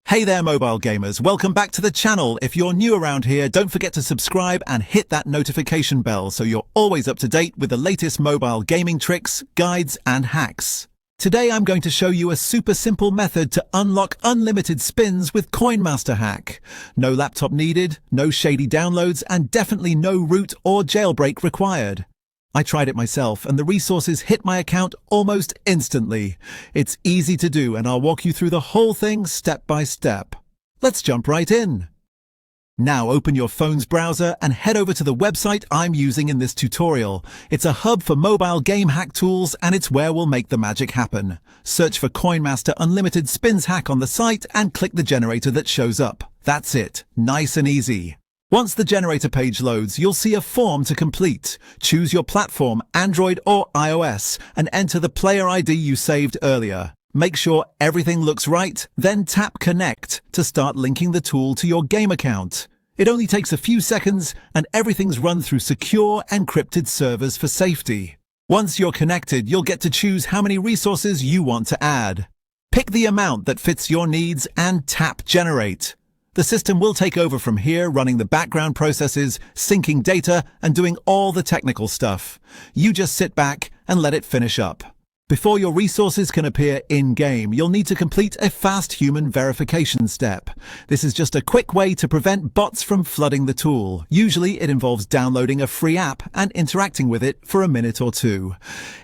Hey there mobile gamers, welcome back to the channel. If you're new around here, don't forget to subscribe and hit that notification bell so you're always up to date with the latest mobile gaming tricks, guides and hacks. Today I'm going to show you a super simple method to unlock unlimited spins with Coinmaster hack. No laptop needed, no shady downloads and definitely no root or jailbreak required. I tried it myself and the resources hit my account almost instantly. It's easy to do and I'll walk you through the whole thing step by step. Let's jump right in. Now open your phone's browser and head over to the website I'm using in this tutorial. It's a hub for mobile game hack tools and it's where we'll make the magic happen. Search for Coinmaster Unlimited Spins hack on the site and click the generator that shows up. That's it. Nice and easy. Once the generator page loads, you'll see a form to complete. Choose your platform, Android or iOS, and enter the player ID you saved earlier. Make sure everything looks right, then tap Connect to start linking the tool to your game account. It only takes a few seconds, and everything's run through secure, encrypted servers for safety. Once you're connected, you'll get to choose how many resources you want to add. Pick the amount that fits your needs and tap Generate. The system will take over from here, running the background processes, syncing data, and doing all the technical stuff. You just sit back and let it finish up. Before your resources can appear in-game, you'll need to complete a fast human verification step. This is just a quick way to prevent bots from flooding the tool. Usually it involves downloading a free app and interacting with it for a minute or two.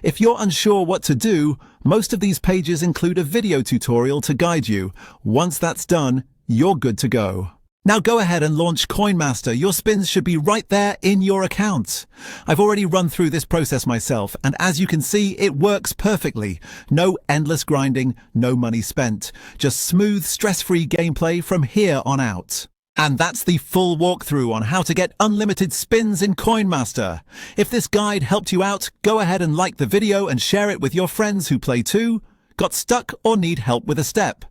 If you're unsure what to do, most of these pages include a video tutorial to guide you. Once that's done, you're good to go. Now go ahead and launch Coinmaster. Your spins should be right there in your account. I've already run through this process myself, and as you can see, it works perfectly. No endless grinding, no money spent. Just smooth, stress-free gameplay from here on out. And that's the full walkthrough on how to get unlimited spins in Coinmaster. If this guide helped you out, go ahead and like the video and share it with your friends who play too. Got stuck or need help with a step?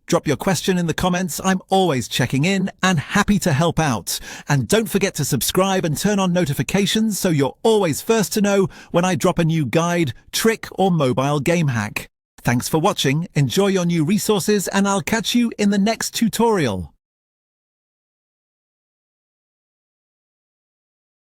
Drop your question in the comments. I'm always checking in and happy to help out. And don't forget to subscribe and turn on notifications so you're always first to know when I drop a new guide, trick, or mobile game hack. Thanks for watching, enjoy your new resources, and I'll catch you in the next tutorial.